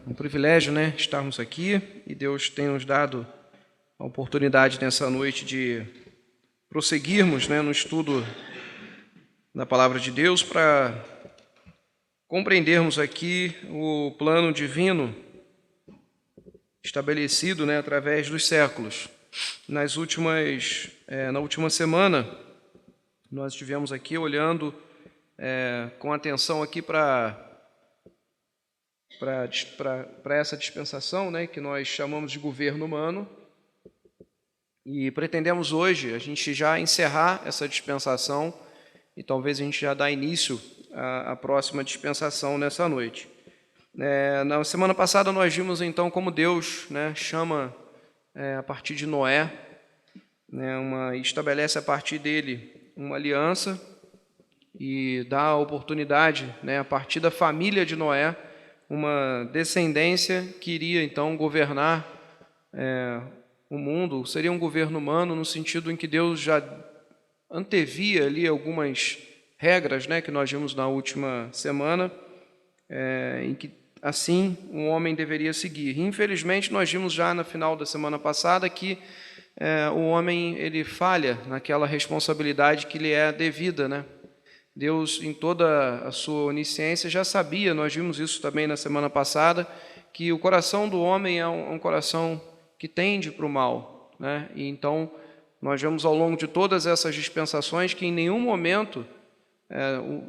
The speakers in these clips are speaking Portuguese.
Um privilégio, né, estarmos aqui e Deus tem nos dado a oportunidade nessa noite de prosseguirmos, né, no estudo da Palavra de Deus para compreendermos aqui o plano divino estabelecido, né, através dos séculos. Na última semana, nós estivemos aqui olhando com atenção aqui para essa dispensação, né, que nós chamamos de governo humano, e pretendemos hoje a gente já encerrar essa dispensação e talvez a gente já dá início à próxima dispensação nessa noite. Na semana passada nós vimos então como Deus, né, chama a partir de Noé, né, estabelece a partir dele uma aliança e dá a oportunidade, né, a partir da família de Noé, uma descendência que iria então governar o mundo. Seria um governo humano no sentido em que Deus já antevia ali algumas regras, né, que nós vimos na última semana, em que assim um homem deveria seguir. Infelizmente nós vimos já no final da semana passada que o homem ele falha naquela responsabilidade que lhe é devida, né? Deus, em toda a sua onisciência, já sabia, nós vimos isso também na semana passada, que o coração do homem é um coração que tende para o mal, né? E então, nós vemos ao longo de todas essas dispensações que em nenhum momento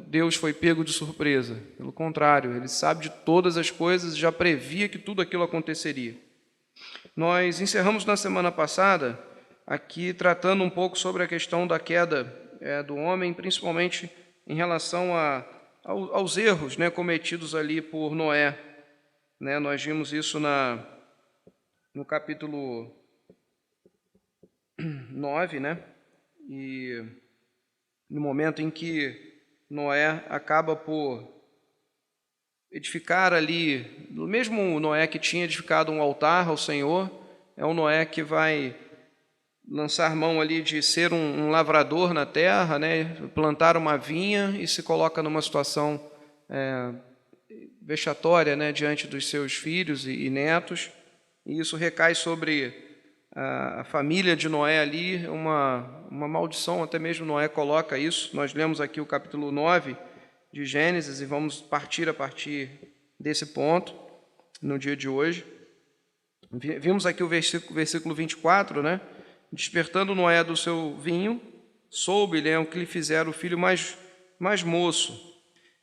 Deus foi pego de surpresa. Pelo contrário, Ele sabe de todas as coisas e já previa que tudo aquilo aconteceria. Nós encerramos na semana passada aqui tratando um pouco sobre a questão da queda do homem, principalmente em relação aos erros, né, cometidos ali por Noé. Né, nós vimos isso no capítulo 9, né, e no momento em que Noé acaba por edificar ali, o mesmo Noé que tinha edificado um altar ao Senhor, é o Noé que vai lançar mão ali de ser um lavrador na terra, né, plantar uma vinha e se coloca numa situação vexatória, né, diante dos seus filhos e netos, e isso recai sobre a família de Noé ali, uma maldição, até mesmo Noé coloca isso. Nós lemos aqui o capítulo 9 de Gênesis e vamos partir a partir desse ponto no dia de hoje. Vimos aqui o versículo 24, né? Despertando Noé do seu vinho, soube-lhe o que lhe fizera o filho mais moço,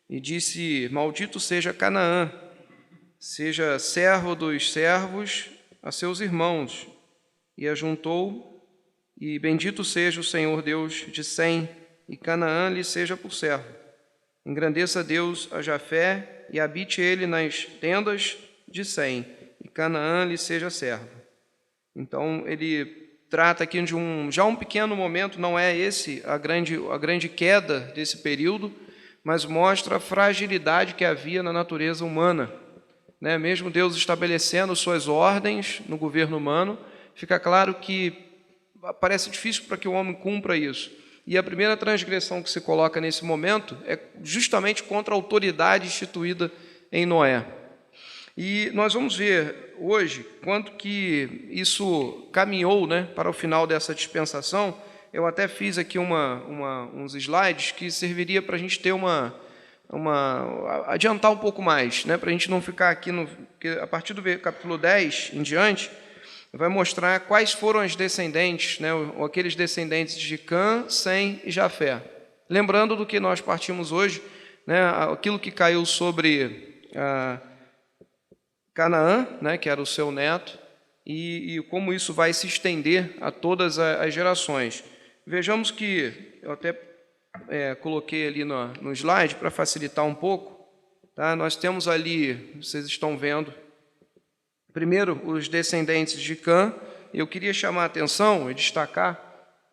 e disse: Maldito seja Canaã, seja servo dos servos a seus irmãos. E ajuntou, e bendito seja o Senhor Deus de Sem, e Canaã lhe seja por servo. Engrandeça Deus a Jafé, e habite ele nas tendas de Sem, e Canaã lhe seja servo. Então, ele trata aqui de um pequeno momento, não é esse a grande queda desse período, mas mostra a fragilidade que havia na natureza humana, né? Mesmo Deus estabelecendo suas ordens no governo humano, fica claro que parece difícil para que o homem cumpra isso. E a primeira transgressão que se coloca nesse momento é justamente contra a autoridade instituída em Noé. E nós vamos ver hoje quanto que isso caminhou, né, para o final dessa dispensação. Eu até fiz aqui uns slides que serviria para a gente ter adiantar um pouco mais, né, para a gente não ficar aqui, porque a partir do capítulo 10 em diante, vai mostrar quais foram as descendentes, né, aqueles descendentes de Cã, Sem e Jafé. Lembrando do que nós partimos hoje, né, aquilo que caiu sobre Canaã, né, que era o seu neto, e como isso vai se estender a todas as gerações. Vejamos que, eu até coloquei ali no slide para facilitar um pouco, tá? Nós temos ali, vocês estão vendo, primeiro os descendentes de Cã. Eu queria chamar a atenção e destacar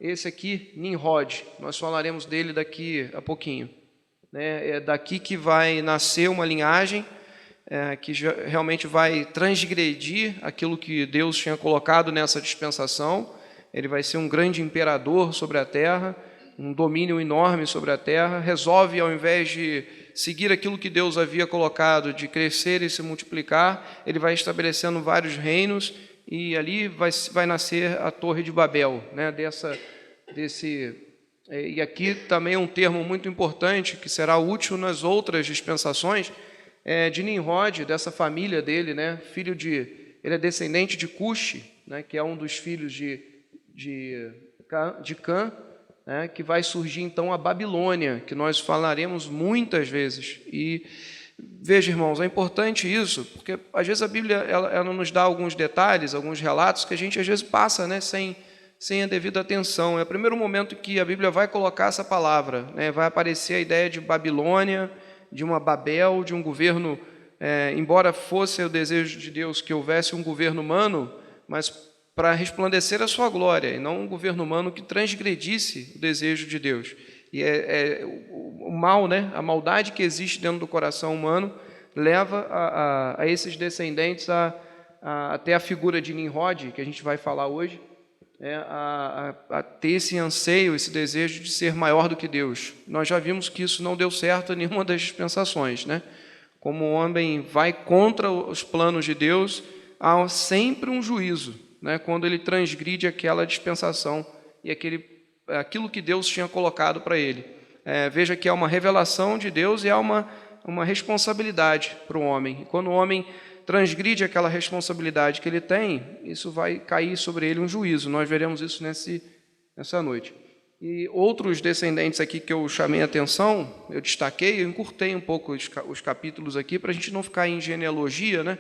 esse aqui, Nimrod. Nós falaremos dele daqui a pouquinho, né? É daqui que vai nascer uma linhagem que realmente vai transgredir aquilo que Deus tinha colocado nessa dispensação. Ele vai ser um grande imperador sobre a terra, um domínio enorme sobre a terra. Resolve, ao invés de seguir aquilo que Deus havia colocado, de crescer e se multiplicar, ele vai estabelecendo vários reinos, e ali vai nascer a Torre de Babel, né? E aqui também é um termo muito importante, que será útil nas outras dispensações, de Nimrod, dessa família dele, né? Ele é descendente de Cuxi, né? Que é um dos filhos de Cã, né? Que vai surgir então a Babilônia, que nós falaremos muitas vezes. E veja, irmãos, é importante isso, porque às vezes a Bíblia ela nos dá alguns detalhes, alguns relatos que a gente às vezes passa, né? Sem a devida atenção. É o primeiro momento que a Bíblia vai colocar essa palavra, né? Vai aparecer a ideia de Babilônia, de uma Babel, de um governo, embora fosse o desejo de Deus que houvesse um governo humano, mas para resplandecer a sua glória, e não um governo humano que transgredisse o desejo de Deus. E o mal, né? A maldade que existe dentro do coração humano leva a esses descendentes até a figura de Nimrod, que a gente vai falar hoje, a ter esse anseio, esse desejo de ser maior do que Deus. Nós já vimos que isso não deu certo em nenhuma das dispensações, né? Como o homem vai contra os planos de Deus, há sempre um juízo, né? Quando ele transgride aquela dispensação e aquilo que Deus tinha colocado para ele. Veja que há uma revelação de Deus e há uma responsabilidade para o homem. E quando o homem transgride aquela responsabilidade que ele tem, isso vai cair sobre ele um juízo. Nós veremos isso nessa noite. E outros descendentes aqui que eu chamei a atenção, eu destaquei, eu encurtei um pouco os capítulos aqui, para a gente não ficar em genealogia, né?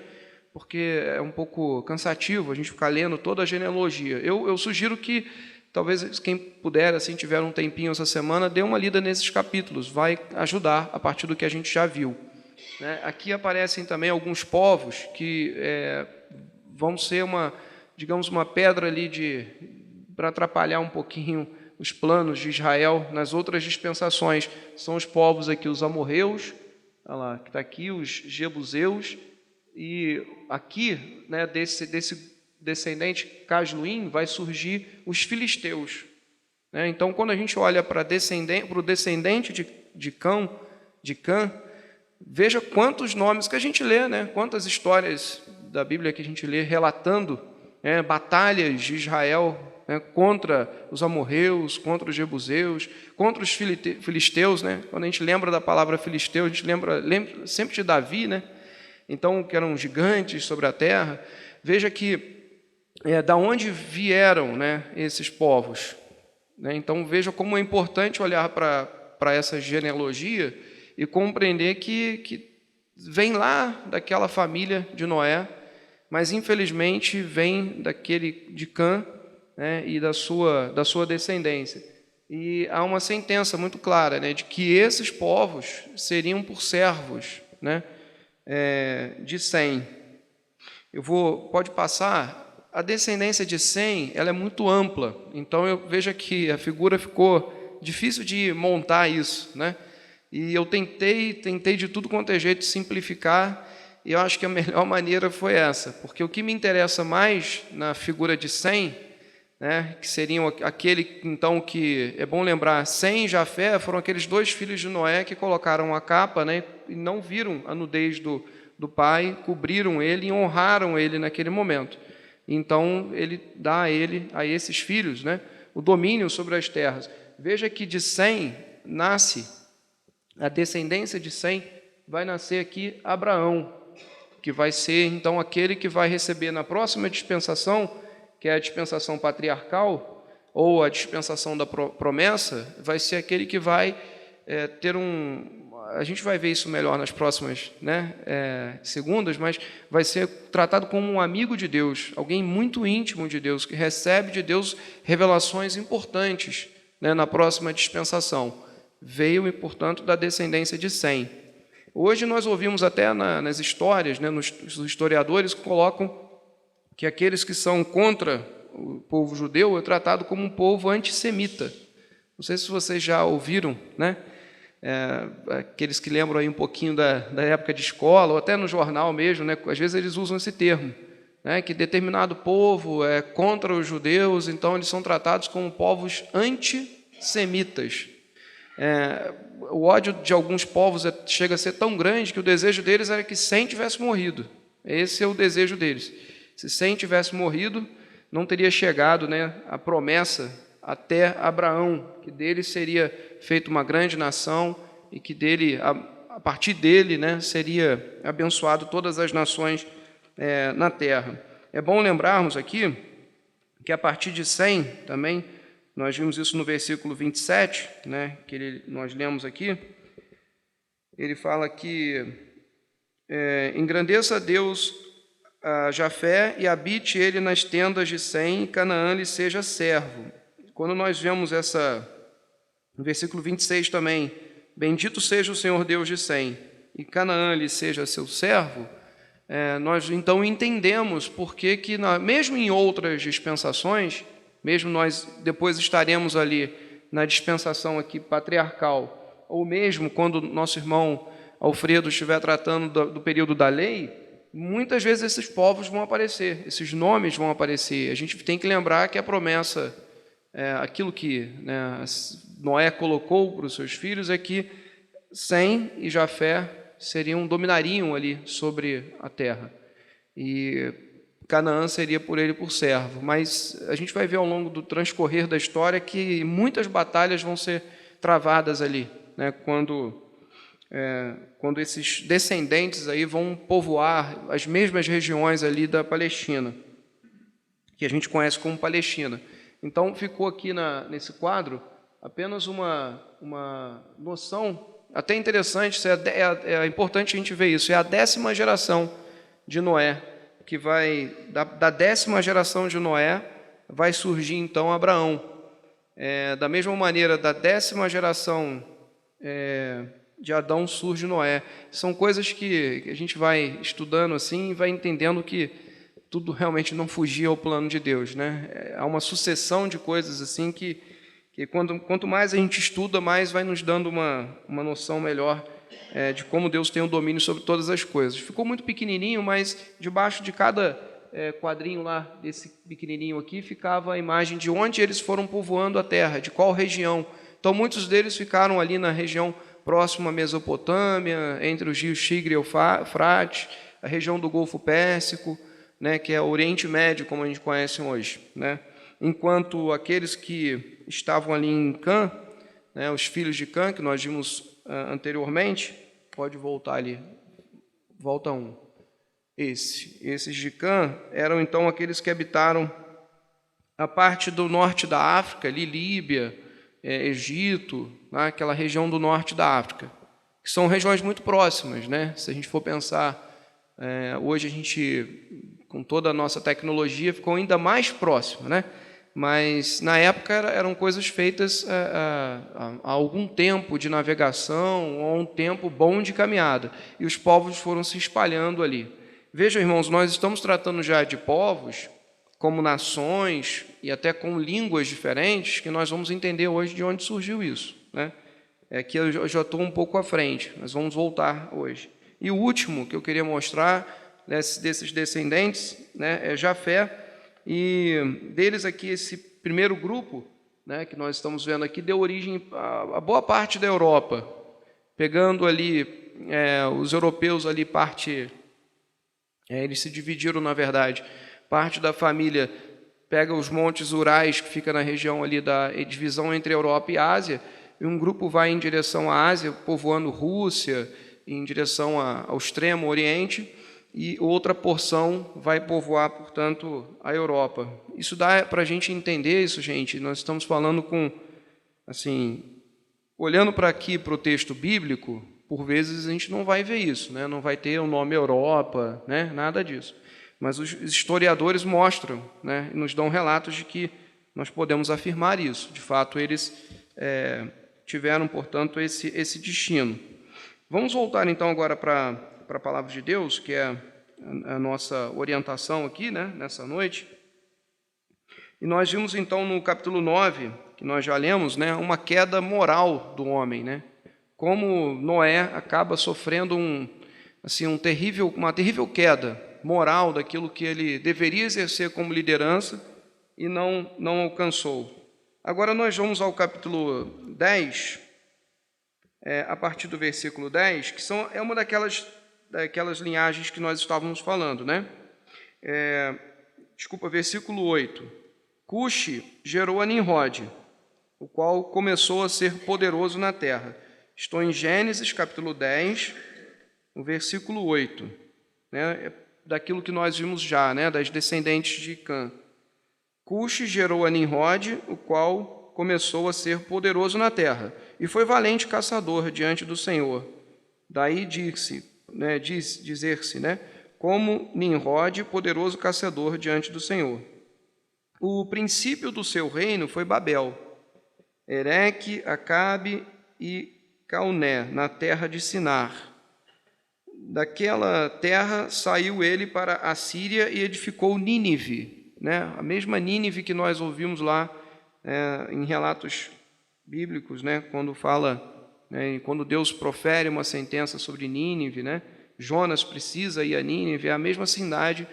Porque é um pouco cansativo a gente ficar lendo toda a genealogia. Eu sugiro que, talvez, quem puder, assim, tiver um tempinho essa semana, dê uma lida nesses capítulos, vai ajudar a partir do que a gente já viu. Aqui aparecem também alguns povos que vão ser digamos, uma pedra ali para atrapalhar um pouquinho os planos de Israel nas outras dispensações. São os povos aqui, os amorreus, olha lá, que está aqui, os jebuseus, e aqui, né, desse descendente Casluim, vai surgir os filisteus. Então, quando a gente olha para o descendente de Cã, veja quantos nomes que a gente lê, né? Quantas histórias da Bíblia que a gente lê relatando batalhas de Israel, né, contra os amorreus, contra os jebuseus, contra os filisteus, né? Quando a gente lembra da palavra filisteu, a gente lembra sempre de Davi, né? Então, que eram gigantes sobre a terra. Veja que da onde vieram, né, esses povos, né? Então, veja como é importante olhar para essa genealogia e compreender que vem lá daquela família de Noé, mas infelizmente vem daquele de Cã, né, e da sua descendência. E há uma sentença muito clara, né, de que esses povos seriam por servos, né, de Sem. Pode passar. A descendência de Sem, ela é muito ampla, então eu vejo que a figura ficou difícil de montar isso, né? E eu tentei de tudo quanto é jeito de simplificar, e eu acho que a melhor maneira foi essa, porque o que me interessa mais na figura de Sem, né, que seriam aquele, então, que é bom lembrar, Sem e Jafé foram aqueles dois filhos de Noé que colocaram a capa, né, e não viram a nudez do pai, cobriram ele e honraram ele naquele momento. Então, ele dá a esses filhos, né, o domínio sobre as terras. Veja que de Sem nasce, a descendência de Sem vai nascer aqui Abraão, que vai ser, então, aquele que vai receber na próxima dispensação, que é a dispensação patriarcal, ou a dispensação da promessa, vai ser aquele que vai ter a gente vai ver isso melhor nas próximas, né, segundas, mas vai ser tratado como um amigo de Deus, alguém muito íntimo de Deus, que recebe de Deus revelações importantes, né, na próxima dispensação. Veio, portanto, da descendência de Sem. Hoje nós ouvimos até nas histórias, né, os historiadores colocam que aqueles que são contra o povo judeu é tratado como um povo antissemita. Não sei se vocês já ouviram, né? Aqueles que lembram aí um pouquinho da época de escola, ou até no jornal mesmo, né? Às vezes eles usam esse termo, né? Que determinado povo é contra os judeus, então eles são tratados como povos antissemitas. O ódio de alguns povos chega a ser tão grande que o desejo deles era que Sem tivesse morrido. Esse é o desejo deles. Se Sem tivesse morrido, não teria chegado, né, a promessa até Abraão, que dele seria feita uma grande nação e que dele, a partir dele, né, seria abençoado todas as nações na terra. É bom lembrarmos aqui que a partir de Sem também, nós vimos isso no versículo 27, né, que nós lemos aqui, ele fala que engrandeça Deus a Jafé e habite ele nas tendas de Sem, e Canaã lhe seja servo. Quando nós vemos no versículo 26 também, bendito seja o Senhor Deus de Sem, e Canaã lhe seja seu servo, nós então entendemos por que, mesmo em outras dispensações, mesmo nós depois estaremos ali na dispensação aqui patriarcal, ou mesmo quando nosso irmão Alfredo estiver tratando do período da lei, muitas vezes esses povos vão aparecer, esses nomes vão aparecer. A gente tem que lembrar que a promessa, aquilo que, né, Noé colocou para os seus filhos, é que Sem e Jafé dominariam ali sobre a terra. E Canaã seria por ele por servo. Mas a gente vai ver ao longo do transcorrer da história que muitas batalhas vão ser travadas ali, né, quando esses descendentes aí vão povoar as mesmas regiões ali da Palestina, que a gente conhece como Palestina. Então, ficou aqui nesse quadro apenas uma noção até interessante, é importante a gente ver isso, é a 10ª geração de Noé, que vai, da 10ª geração de Noé, vai surgir então Abraão. Da mesma maneira, da 10ª geração de Adão surge Noé. São coisas que a gente vai estudando assim e vai entendendo que tudo realmente não fugia ao plano de Deus, né? Há uma sucessão de coisas assim que quanto mais a gente estuda, mais vai nos dando uma noção melhor de como Deus tem o domínio sobre todas as coisas. Ficou muito pequenininho, mas debaixo de cada quadrinho lá, desse pequenininho aqui, ficava a imagem de onde eles foram povoando a terra, de qual região. Então, muitos deles ficaram ali na região próxima à Mesopotâmia, entre os rios Tigre e Eufrates, a região do Golfo Pérsico, né, que é o Oriente Médio, como a gente conhece hoje, né? Enquanto aqueles que estavam ali em Cã, né, os filhos de Cã, que nós vimos anteriormente, pode voltar ali, volta um. Esses de Cã eram então aqueles que habitaram a parte do norte da África, ali Líbia, Egito, né, aquela região do norte da África, que são regiões muito próximas, né? Se a gente for pensar, hoje a gente, com toda a nossa tecnologia, ficou ainda mais próximo, né? Mas na época eram coisas feitas há algum tempo de navegação, ou um tempo bom de caminhada, e os povos foram se espalhando ali. Vejam, irmãos, nós estamos tratando já de povos como nações e até com línguas diferentes, que nós vamos entender hoje de onde surgiu isso, né? Que eu já estou um pouco à frente, mas vamos voltar hoje. E o último que eu queria mostrar desses descendentes, né, é Jafé. E deles aqui, esse primeiro grupo, né, que nós estamos vendo aqui, deu origem a boa parte da Europa, pegando ali os europeus ali, eles se dividiram, na verdade, parte da família pega os montes Urais, que fica na região ali da divisão entre Europa e Ásia, e um grupo vai em direção à Ásia, povoando Rússia, em direção ao extremo Oriente, e outra porção vai povoar, portanto, a Europa. Isso dá para a gente entender isso, gente. Nós estamos falando olhando para aqui, para o texto bíblico, por vezes a gente não vai ver isso, né? Não vai ter o nome Europa, né? Nada disso. Mas os historiadores mostram, né? E nos dão relatos de que nós podemos afirmar isso. De fato, eles tiveram, portanto, esse destino. Vamos voltar, então, agora para a palavra de Deus, que é a nossa orientação aqui, né, nessa noite. E nós vimos, então, no capítulo 9, que nós já lemos, né, uma queda moral do homem, né? Como Noé acaba sofrendo uma terrível queda moral daquilo que ele deveria exercer como liderança e não alcançou. Agora nós vamos ao capítulo 10, a partir do versículo 10, que é uma daquelas linhagens que nós estávamos falando, né? Versículo 8. Cuxi gerou a Nimrod, o qual começou a ser poderoso na terra. Estou em Gênesis, capítulo 10, no versículo 8, né? Daquilo que nós vimos já, né? Das descendentes de Cã. Cuxi gerou a Nimrod, o qual começou a ser poderoso na terra, e foi valente caçador diante do Senhor. Daí dizer-se, né? Como Nimrod, poderoso caçador diante do Senhor. O princípio do seu reino foi Babel, Ereque, Acabe e Calné, na terra de Sinar. Daquela terra saiu ele para a Síria e edificou Nínive, né? A mesma Nínive que nós ouvimos lá em relatos bíblicos, né? Quando fala, né? Quando Deus profere uma sentença sobre Nínive, né? Jonas precisa ir a Nínive, é a mesma cidade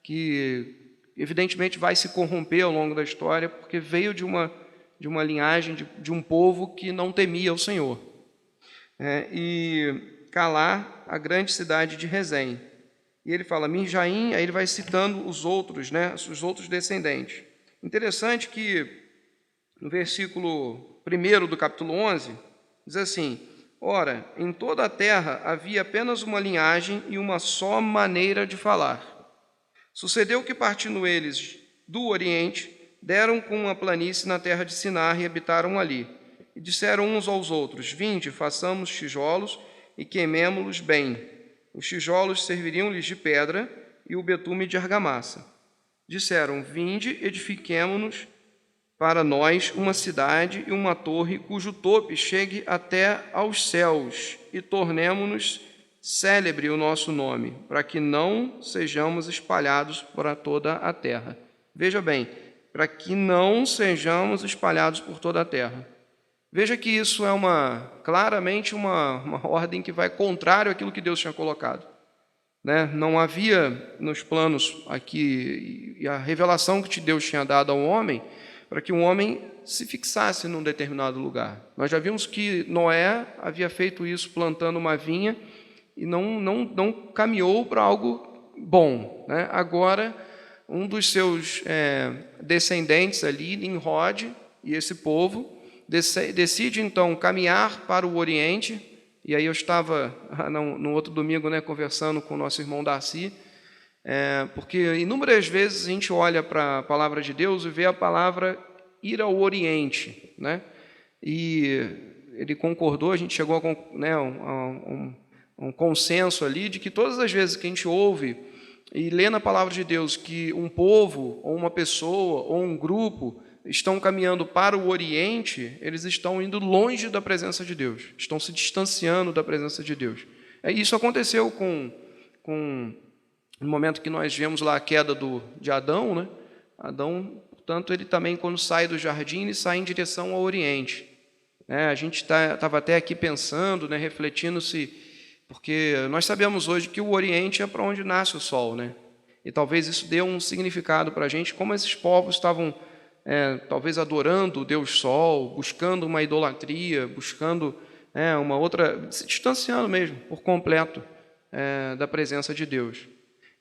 que evidentemente vai se corromper ao longo da história, porque veio de uma linhagem, de um povo que não temia o Senhor. E Calá, a grande cidade de Rezém. E ele fala Minjaim, aí ele vai citando os outros, né, os outros descendentes. Interessante que no versículo 1 do capítulo 11, diz assim: ora, em toda a terra havia apenas uma linhagem e uma só maneira de falar. Sucedeu que, partindo eles do Oriente, deram com uma planície na terra de Sinar e habitaram ali. E disseram uns aos outros: vinde, façamos tijolos e queimemo-los bem. Os tijolos serviriam-lhes de pedra e o betume de argamassa. Disseram: vinde, edifiquemo-nos para nós uma cidade e uma torre cujo tope chegue até aos céus, e tornemo-nos célebre o nosso nome, para que não sejamos espalhados por toda a terra. Veja bem, para que não sejamos espalhados por toda a terra. Veja que isso é claramente uma ordem que vai contrário àquilo que Deus tinha colocado, né? Não havia nos planos aqui, e a revelação que Deus tinha dado ao homem, para que um homem se fixasse num determinado lugar. Nós já vimos que Noé havia feito isso plantando uma vinha e não caminhou para algo bom, né? Agora, um dos seus descendentes ali, Nimrod, e esse povo, decide então caminhar para o Oriente. E aí eu estava no outro domingo, né, conversando com o nosso irmão Darcy, porque inúmeras vezes a gente olha para a palavra de Deus e vê a palavra ir ao Oriente, né? E ele concordou, a gente chegou a um consenso ali de que todas as vezes que a gente ouve e lê na palavra de Deus que um povo, ou uma pessoa, ou um grupo estão caminhando para o Oriente, eles estão indo longe da presença de Deus, estão se distanciando da presença de Deus. Isso aconteceu no momento que nós vemos lá a queda de Adão, né? Adão, portanto, ele também, quando sai do jardim, ele sai em direção ao Oriente. A gente estava até aqui pensando, né, refletindo porque nós sabemos hoje que o Oriente é para onde nasce o sol, né? E talvez isso dê um significado para a gente, como esses povos estavam talvez adorando o Deus Sol, buscando uma idolatria, buscando uma outra, se distanciando mesmo, por completo, da presença de Deus.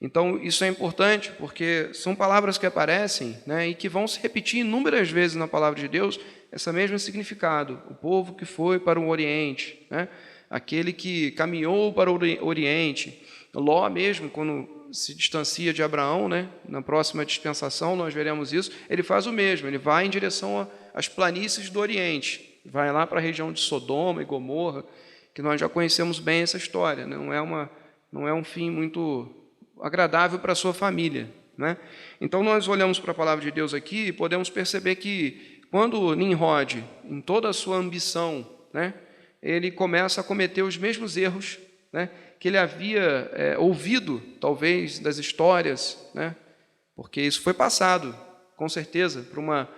Então, isso é importante, porque são palavras que aparecem, né, e que vão se repetir inúmeras vezes na palavra de Deus, esse mesmo significado. O povo que foi para o Oriente, né, aquele que caminhou para o Oriente. Ló mesmo, quando se distancia de Abraão, né? Na próxima dispensação nós veremos isso, ele faz o mesmo, ele vai em direção às planícies do Oriente, vai lá para a região de Sodoma e Gomorra, que nós já conhecemos bem essa história, né? Não é um fim muito agradável para a sua família, né? Então nós olhamos para a palavra de Deus aqui e podemos perceber que quando Nimrod, em toda a sua ambição, né, ele começa a cometer os mesmos erros, né, que ele havia ouvido, talvez, das histórias, né, porque isso foi passado, com certeza, para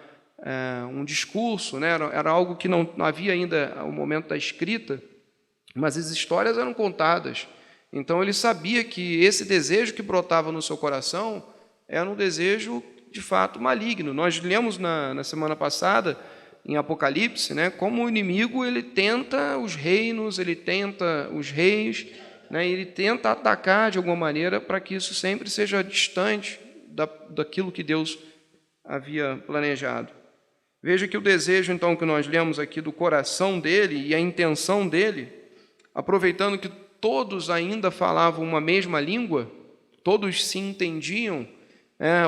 um discurso, né, era algo que não havia ainda ao momento da escrita, mas as histórias eram contadas. Então ele sabia que esse desejo que brotava no seu coração era um desejo, de fato, maligno. Nós lemos na semana passada em Apocalipse, né, como o inimigo ele tenta os reinos, ele tenta os reis, né, ele tenta atacar de alguma maneira para que isso sempre seja distante daquilo que Deus havia planejado. Veja que o desejo, então, que nós lemos aqui do coração dele e a intenção dele, aproveitando que todos ainda falavam uma mesma língua, todos se entendiam,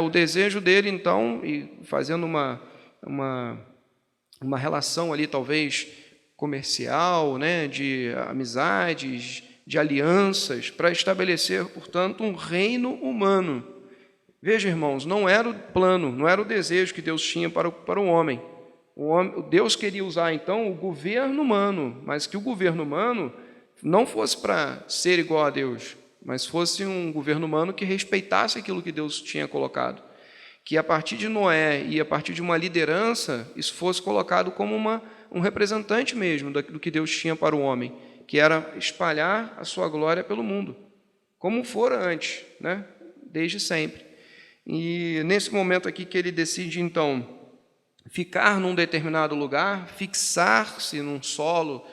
o desejo dele, então, e fazendo uma relação ali, talvez, comercial, né, de amizades, de alianças, para estabelecer, portanto, um reino humano. Veja, irmãos, não era o plano, não era o desejo que Deus tinha para o homem. Deus queria usar, então, o governo humano, mas que o governo humano não fosse para ser igual a Deus, mas fosse um governo humano que respeitasse aquilo que Deus tinha colocado. Que a partir de Noé e a partir de uma liderança, isso fosse colocado como um representante mesmo do que Deus tinha para o homem, que era espalhar a sua glória pelo mundo, como fora antes, né? Desde sempre. E nesse momento aqui que ele decide, então, ficar num determinado lugar, fixar-se num solo,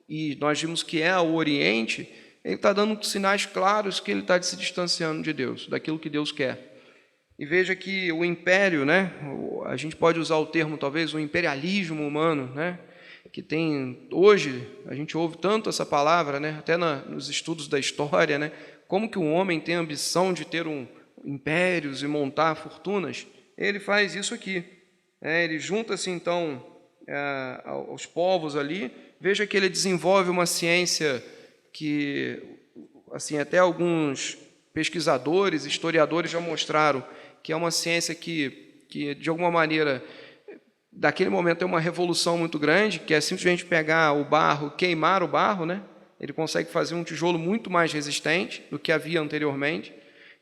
e nós vimos que é o Oriente, ele está dando sinais claros que ele está se distanciando de Deus, daquilo que Deus quer. E veja que o império, né, a gente pode usar o termo, talvez, o imperialismo humano, né, que tem, hoje, a gente ouve tanto essa palavra, né, até nos estudos da história, né, como que o homem tem a ambição de ter impérios e montar fortunas. Ele faz isso aqui. Ele junta-se, então, aos povos ali. Veja que ele desenvolve uma ciência que, assim, até alguns pesquisadores, historiadores já mostraram que é uma ciência que de alguma maneira, daquele momento é uma revolução muito grande, que é simplesmente pegar o barro, queimar o barro, né? Ele consegue fazer um tijolo muito mais resistente do que havia anteriormente,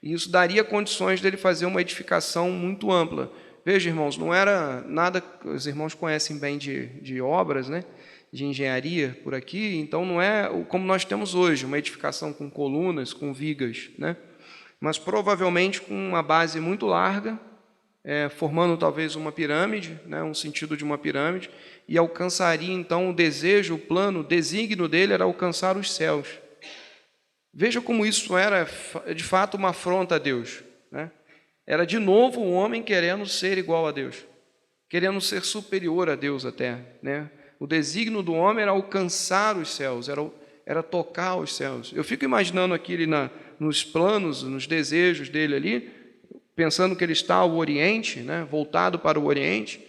e isso daria condições dele fazer uma edificação muito ampla. Veja, irmãos, não era nada, os irmãos conhecem bem de obras, né? De engenharia por aqui, então não é como nós temos hoje, uma edificação com colunas, com vigas, né? Mas provavelmente com uma base muito larga, formando talvez uma pirâmide, né? Um sentido de uma pirâmide, e alcançaria então o desejo, o plano, o desígnio dele era alcançar os céus. Veja como isso era de fato uma afronta a Deus, né? Era de novo o homem querendo ser igual a Deus, querendo ser superior a Deus até, né? O desígnio do homem era alcançar os céus, era tocar os céus. Eu fico imaginando aqui ele nos planos, nos desejos dele ali, pensando que ele está ao Oriente, né? Voltado para o Oriente,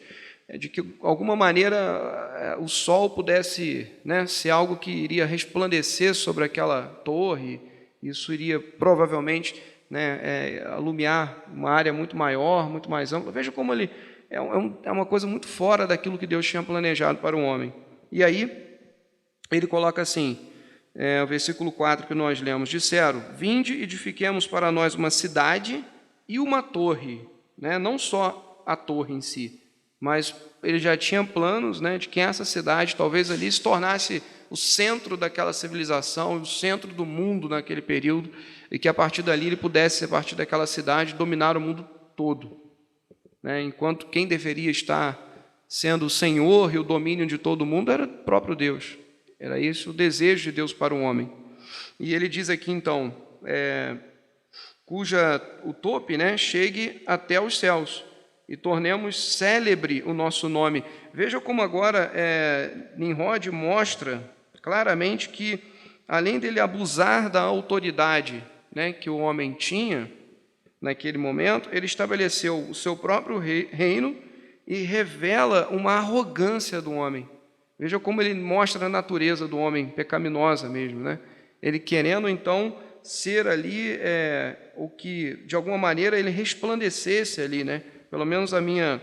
de que, de alguma maneira, o sol pudesse, né, ser algo que iria resplandecer sobre aquela torre. Isso iria, provavelmente, né, alumiar uma área muito maior, muito mais ampla. Veja como ele é uma coisa muito fora daquilo que Deus tinha planejado para o homem. E aí, ele coloca assim, o versículo 4 que nós lemos: disseram, vinde e edifiquemos para nós uma cidade e uma torre, né, não só a torre em si, mas ele já tinha planos, né, de que essa cidade talvez ali se tornasse o centro daquela civilização, o centro do mundo naquele período, e que a partir dali ele pudesse, a partir daquela cidade, dominar o mundo todo, né, enquanto quem deveria estar sendo o Senhor e o domínio de todo o mundo era o próprio Deus. Era esse o desejo de Deus para o homem. E ele diz aqui, então, cuja o tope, né, chegue até os céus, e tornemos célebre o nosso nome. Veja como agora Nimrod mostra claramente que, além dele abusar da autoridade, né, que o homem tinha naquele momento, ele estabeleceu o seu próprio reino e revela uma arrogância do homem. Veja como ele mostra a natureza do homem pecaminosa mesmo, né? Ele querendo, então, ser ali o que, de alguma maneira, ele resplandecesse ali, né? Pelo menos a minha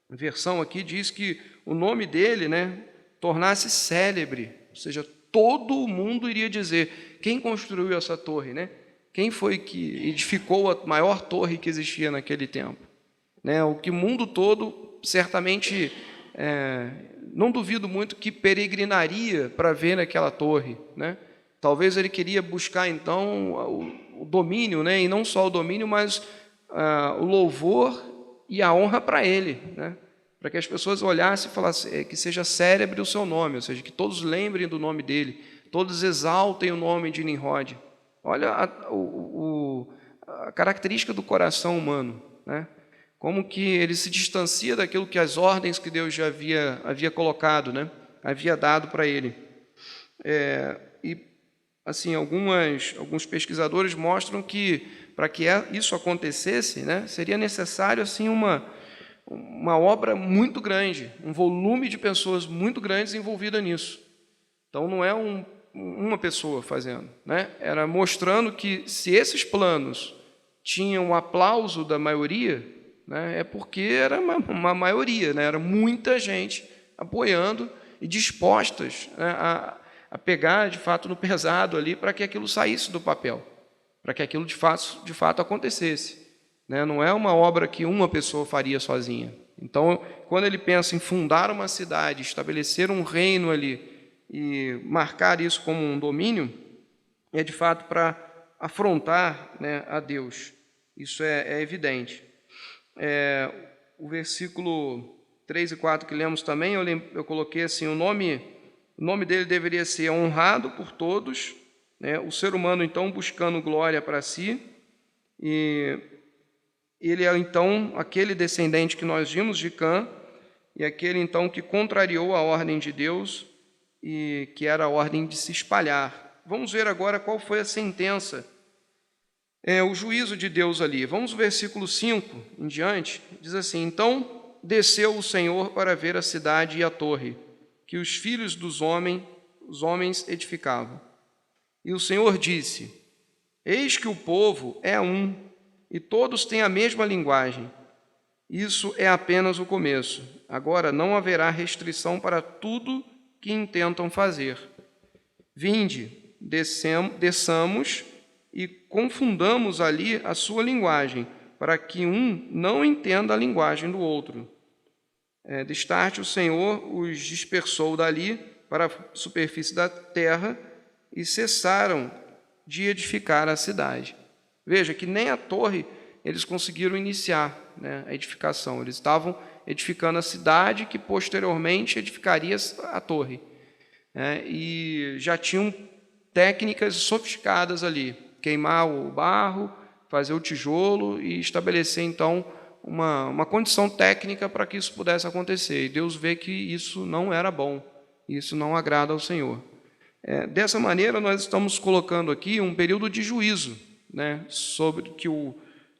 versão aqui diz que o nome dele, né, tornasse célebre, ou seja, todo mundo iria dizer quem construiu essa torre, né? Quem foi que edificou a maior torre que existia naquele tempo, né? O que o mundo todo certamente, não duvido muito que peregrinaria para ver aquela torre, né? Talvez ele queria buscar então o domínio, né? E não só o domínio, mas o louvor e a honra para ele, né? para que as pessoas olhassem e falassem que seja célebre o seu nome, ou seja, que todos lembrem do nome dele, todos exaltem o nome de Nimrod. Olha a característica do coração humano, né? Como que ele se distancia daquilo que as ordens que Deus já havia colocado, né? Havia dado para ele. E assim, alguns pesquisadores mostram que para que isso acontecesse, né, seria necessário assim uma obra muito grande, um volume de pessoas muito grandes envolvidas nisso. Então não é uma pessoa fazendo, né? Era mostrando que se esses planos tinham o aplauso da maioria, né, é porque era uma maioria, né? Era muita gente apoiando e dispostas, né, a pegar de fato no pesado ali para que aquilo saísse do papel, para que aquilo de fato acontecesse, né? Não é uma obra que uma pessoa faria sozinha. Então, quando ele pensa em fundar uma cidade, estabelecer um reino ali e marcar isso como um domínio, é de fato para afrontar, né, a Deus. Isso é evidente. O versículo 3 e 4 que lemos também, eu coloquei assim, o nome dele deveria ser honrado por todos, né? O ser humano, então, buscando glória para si, e ele é, então, aquele descendente que nós vimos de Cã, e aquele, então, que contrariou a ordem de Deus, e que era a ordem de se espalhar. Vamos ver agora qual foi a sentença, o juízo de Deus ali. Vamos ao versículo 5 em diante, diz assim: então desceu o Senhor para ver a cidade e a torre, que os filhos dos homens edificavam. E o Senhor disse: eis que o povo é um, e todos têm a mesma linguagem. Isso é apenas o começo. Agora não haverá restrição para tudo que intentam fazer. Vinde, desçamos e confundamos ali a sua linguagem, para que um não entenda a linguagem do outro. Destarte o Senhor os dispersou dali para a superfície da terra e cessaram de edificar a cidade. Veja que nem a torre eles conseguiram iniciar, né, a edificação. Eles estavam edificando a cidade que posteriormente edificaria a torre. E já tinham técnicas sofisticadas ali, queimar o barro, fazer o tijolo e estabelecer então uma condição técnica para que isso pudesse acontecer. E Deus vê que isso não era bom, isso não agrada ao Senhor. Dessa maneira, nós estamos colocando aqui um período de juízo, né, sobre que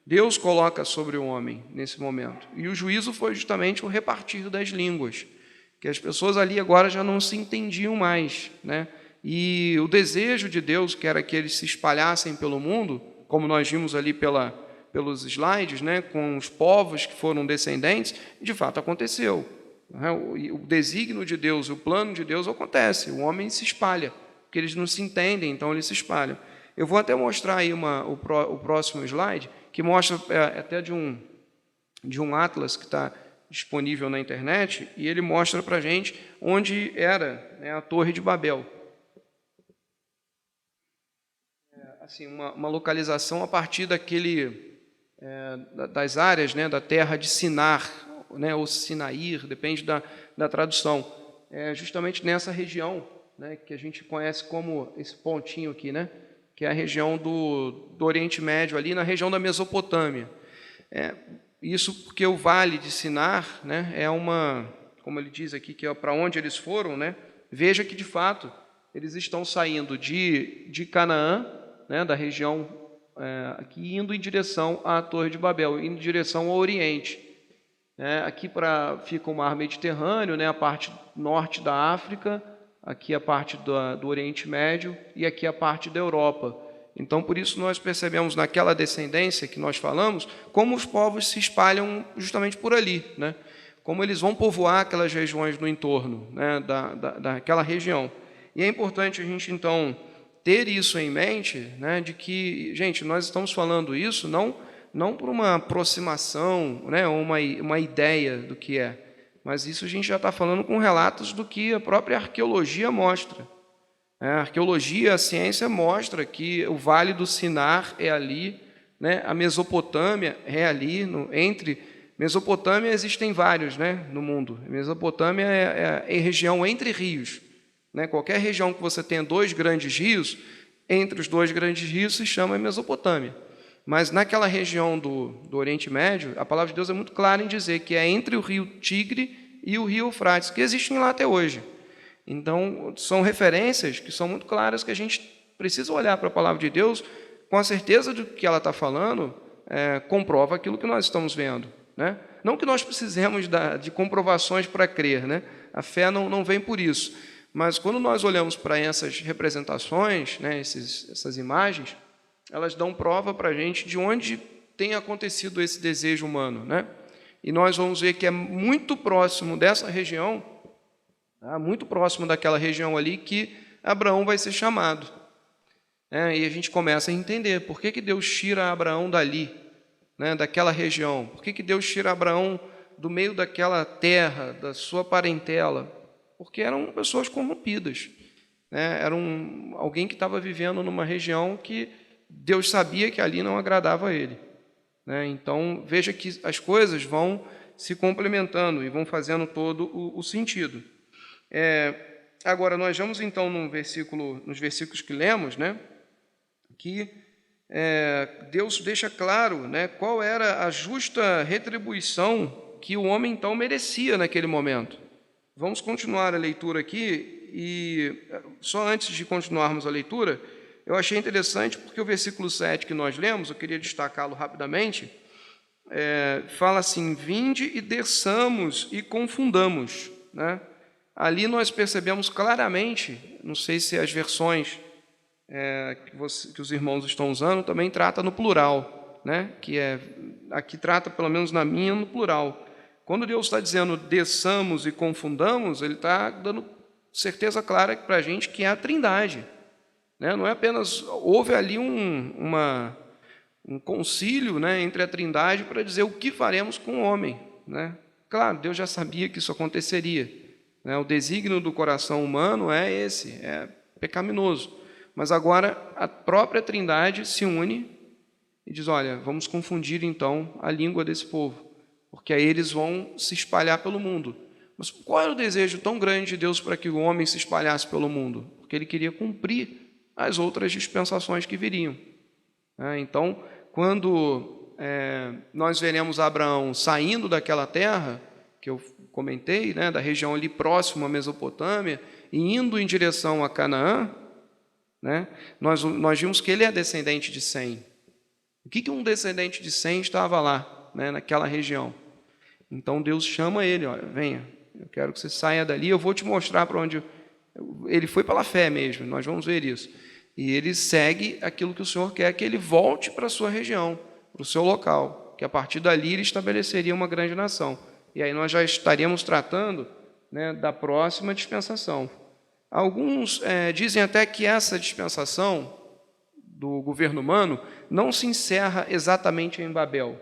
Deus coloca sobre o homem nesse momento. E o juízo foi justamente o repartir das línguas, que as pessoas ali agora já não se entendiam mais, né? E o desejo de Deus, que era que eles se espalhassem pelo mundo, como nós vimos ali pelos slides, né, com os povos que foram descendentes, de fato aconteceu. O desígnio de Deus, o plano de Deus acontece, o homem se espalha, porque eles não se entendem, então eles se espalham. Eu vou até mostrar aí o próximo slide, que mostra até de um atlas que está disponível na internet, e ele mostra para a gente onde era, né, a Torre de Babel. Assim, uma localização a partir das áreas, né, da terra de Sinar, né, ou Sinair, depende da tradução. Justamente nessa região, né, que a gente conhece como esse pontinho aqui, né, que é a região do Oriente Médio, ali na região da Mesopotâmia. Isso porque o Vale de Sinar, né, como ele diz aqui, que é para onde eles foram, né, veja que, de fato, eles estão saindo de Canaã, né, da região aqui, indo em direção à Torre de Babel, indo em direção ao Oriente. Aqui fica o Mar Mediterrâneo, né, a parte norte da África, aqui a parte do Oriente Médio e aqui a parte da Europa. Então, por isso, nós percebemos naquela descendência que nós falamos, como os povos se espalham justamente por ali, né? Como eles vão povoar aquelas regiões no entorno, né, daquela região. E é importante a gente, então, ter isso em mente, né, de que, gente, nós estamos falando isso não por uma aproximação, né, ou uma ideia do que é, mas isso a gente já está falando com relatos do que a própria arqueologia mostra. A arqueologia, a ciência mostra que o Vale do Sinar é ali, né, a Mesopotâmia é ali, entre Mesopotâmia existem vários, né, no mundo. Mesopotâmia é a região entre rios, né? Qualquer região que você tenha dois grandes rios, entre os dois grandes rios se chama Mesopotâmia. Mas naquela região do Oriente Médio, a palavra de Deus é muito clara em dizer que é entre o rio Tigre e o rio Eufrates, que existem lá até hoje. Então, são referências que são muito claras, que a gente precisa olhar para a palavra de Deus com a certeza de que ela está falando, comprova aquilo que nós estamos vendo, né? Não que nós precisemos de comprovações para crer, né? A fé não vem por isso. Mas quando nós olhamos para essas representações, né, essas imagens, elas dão prova para a gente de onde tem acontecido esse desejo humano, né? E nós vamos ver que é muito próximo dessa região, muito próximo daquela região ali, que Abraão vai ser chamado. E a gente começa a entender por que Deus tira Abraão dali, né, daquela região. Por que Deus tira Abraão do meio daquela terra, da sua parentela? Porque eram pessoas corrompidas, né? Era alguém que estava vivendo numa região que Deus sabia que ali não agradava a ele, né? Então, veja que as coisas vão se complementando e vão fazendo todo o sentido. Agora, nós vamos então nos versículos que lemos, né, que Deus deixa claro, né, qual era a justa retribuição que o homem então merecia naquele momento. Vamos continuar a leitura aqui, e só antes de continuarmos a leitura, eu achei interessante porque o versículo 7 que nós lemos, eu queria destacá-lo rapidamente, fala assim: vinde e desçamos e confundamos, né? Ali nós percebemos claramente, não sei se as versões que os irmãos estão usando também trata no plural, né? Aqui trata, pelo menos na minha, no plural. Quando Deus está dizendo desçamos e confundamos, Ele está dando certeza clara para a gente que é a Trindade, né? Não é apenas... Houve ali um concílio, né, entre a Trindade para dizer o que faremos com o homem, né? Claro, Deus já sabia que isso aconteceria, né? O desígnio do coração humano é esse, é pecaminoso. Mas agora a própria Trindade se une e diz: olha, vamos confundir então a língua desse povo, porque aí eles vão se espalhar pelo mundo. Mas qual era o desejo tão grande de Deus para que o homem se espalhasse pelo mundo? Porque Ele queria cumprir as outras dispensações que viriam. Então, quando nós veremos Abraão saindo daquela terra, que eu comentei, né, da região ali próxima à Mesopotâmia, e indo em direção a Canaã, né, nós vimos que ele é descendente de Sem. O que um descendente de Sem estava lá, né, naquela região? Então Deus chama ele: olha, venha, eu quero que você saia dali, eu vou te mostrar para onde... Ele foi pela fé mesmo, nós vamos ver isso. E ele segue aquilo que o Senhor quer, que ele volte para a sua região, para o seu local, que a partir dali ele estabeleceria uma grande nação. E aí nós já estaríamos tratando, né, da próxima dispensação. Alguns dizem até que essa dispensação do governo humano não se encerra exatamente em Babel.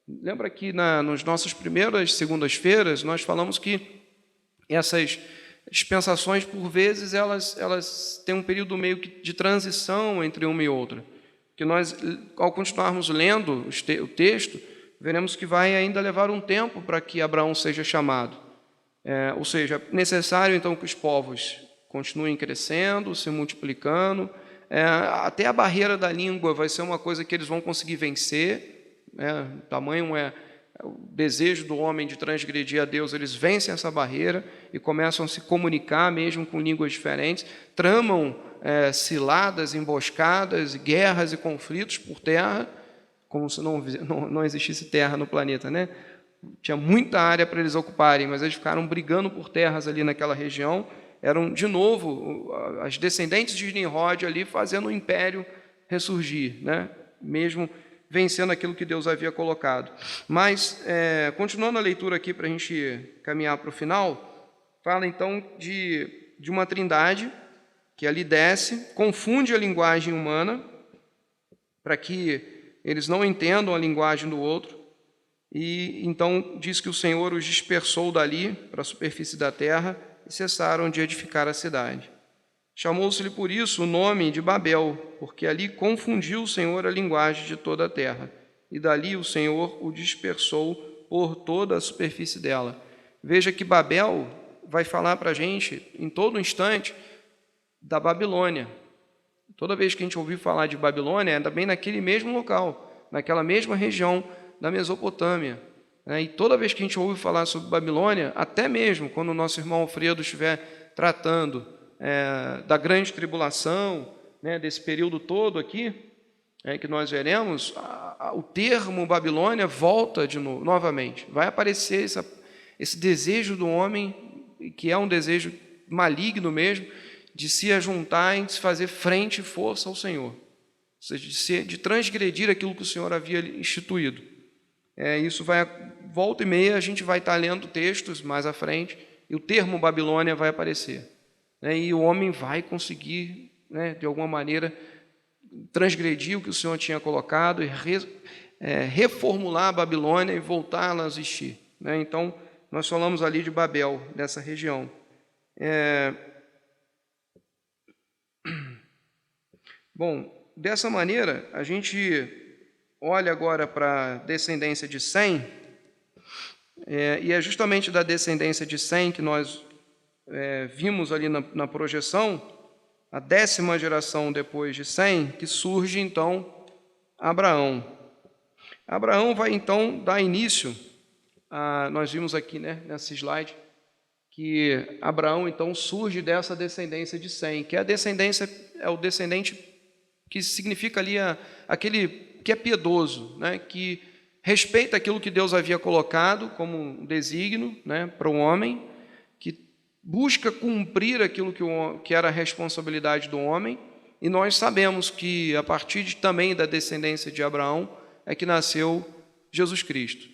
Lembra que nas nossas primeiras segundas-feiras nós falamos que essas dispensações, por vezes, elas têm um período meio que de transição entre uma e outra. Que nós, ao continuarmos lendo o texto, veremos que vai ainda levar um tempo para que Abraão seja chamado. Ou seja, é necessário então que os povos continuem crescendo, se multiplicando. Até a barreira da língua vai ser uma coisa que eles vão conseguir vencer. O tamanho o desejo do homem de transgredir a Deus, eles vencem essa barreira e começam a se comunicar mesmo com línguas diferentes, tramam ciladas, emboscadas, guerras e conflitos por terra, como se não existisse terra no planeta, né? Tinha muita área para eles ocuparem, mas eles ficaram brigando por terras ali naquela região. Eram, de novo, as descendentes de Nimrod ali fazendo o império ressurgir, né? Mesmo vencendo aquilo que Deus havia colocado. Mas, continuando a leitura aqui para a gente caminhar para o final, fala então de uma trindade que ali desce, confunde a linguagem humana, para que eles não entendam a linguagem do outro, e então diz que o Senhor os dispersou dali para a superfície da terra e cessaram de edificar a cidade. Chamou-se-lhe por isso o nome de Babel, porque ali confundiu o Senhor a linguagem de toda a terra, e dali o Senhor o dispersou por toda a superfície dela. Veja que Babel vai falar para a gente, em todo instante, da Babilônia. Toda vez que a gente ouvir falar de Babilônia, é também naquele mesmo local, naquela mesma região da Mesopotâmia. E toda vez que a gente ouve falar sobre Babilônia, até mesmo quando o nosso irmão Alfredo estiver tratando da grande tribulação, desse período todo aqui, que nós veremos, o termo Babilônia volta de novo, novamente. Vai aparecer esse desejo do homem, que é um desejo maligno mesmo, de se ajuntar e de se fazer frente e força ao Senhor. Ou seja, de transgredir aquilo que o Senhor havia instituído. Isso vai, volta e meia, a gente vai estar lendo textos mais à frente, e o termo Babilônia vai aparecer. E o homem vai conseguir, de alguma maneira, transgredir o que o Senhor tinha colocado e reformular a Babilônia e voltá-la a existir. Então, nós falamos ali de Babel, dessa região. Bom, dessa maneira, a gente olha agora para a descendência de Sem, e é justamente da descendência de Sem que nós vimos ali na projeção, a 10ª geração depois de Sem, que surge, então, Abraão. Abraão vai, então, dar início, nós vimos aqui, nessa slide, que Abraão, então, surge dessa descendência de Sem, que é o descendente que significa ali aquele que é piedoso, que respeita aquilo que Deus havia colocado como um desígnio para o homem, que busca cumprir aquilo que era a responsabilidade do homem, e nós sabemos que a partir também da descendência de Abraão é que nasceu Jesus Cristo.